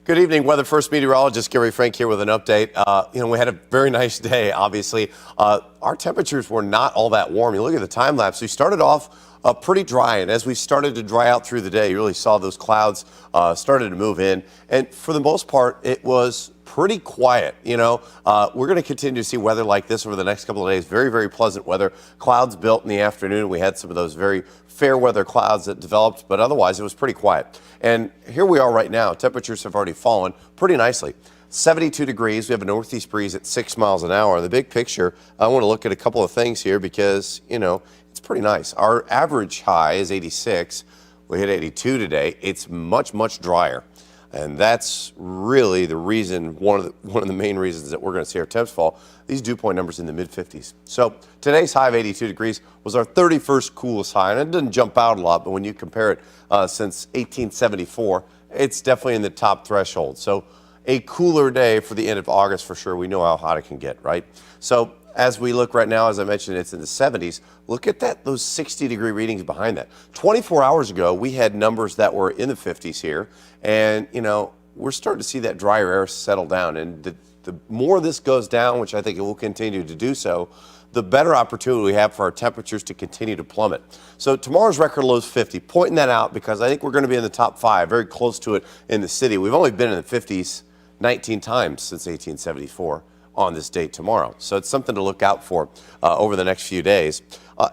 Good evening, Weather First meteorologist Gary Frank here with an update. We had a very nice day, obviously. Our temperatures were not all that warm. You look at the time lapse, we started off pretty dry, and as we started to dry out through the day, you really saw those clouds started to move in. And for the most part, it was pretty quiet. We're going to continue to see weather like this over the next couple of days. Very, very pleasant weather. Clouds built in the afternoon. We had some of those very fair weather clouds that developed, but otherwise it was pretty quiet. And here we are right now. Temperatures have already fallen pretty nicely. 72 degrees. We have a northeast breeze at 6 miles an hour. The big picture, I want to look at a couple of things here because, it's pretty nice. Our average high is 86. We hit 82 today. It's much, much drier. And that's really the reason, one of the main reasons that we're going to see our temps fall. These dew point numbers in the mid-50s. So today's high of 82 degrees was our 31st coolest high. And it didn't jump out a lot, but when you compare it since 1874, it's definitely in the top threshold. So a cooler day for the end of August for sure. We know how hot it can get, right? So as we look right now, as I mentioned, it's in the 70s. Look at that, those 60-degree readings behind that. 24 hours ago, we had numbers that were in the 50s here. And, we're starting to see that drier air settle down. And the more this goes down, which I think it will continue to do so, the better opportunity we have for our temperatures to continue to plummet. So tomorrow's record low is 50. Pointing that out because I think we're going to be in the top 5, very close to it in the city. We've only been in the 50s 19 times since 1874. On this date tomorrow. So it's something to look out for over the next few days.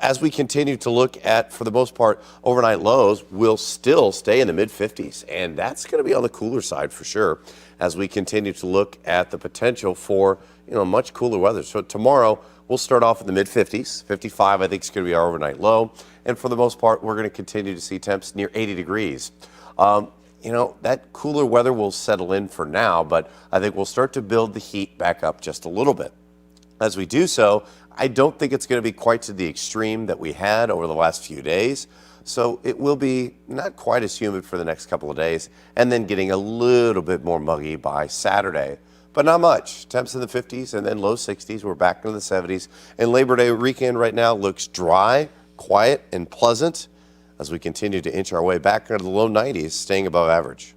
As we continue to look at, for the most part, overnight lows will still stay in the mid-50s. And that's going to be on the cooler side for sure as we continue to look at the potential for, much cooler weather. So tomorrow we'll start off in the mid-50s. 55, I think, is going to be our overnight low. And for the most part, we're going to continue to see temps near 80 degrees. That cooler weather will settle in for now, but I think we'll start to build the heat back up just a little bit. As we do so, I don't think it's going to be quite to the extreme that we had over the last few days. So it will be not quite as humid for the next couple of days, and then getting a little bit more muggy by Saturday. But not much. Temps in the 50s and then low 60s. We're back into the 70s. And Labor Day weekend right now looks dry, quiet, and pleasant as we continue to inch our way back into the low 90s, staying above average.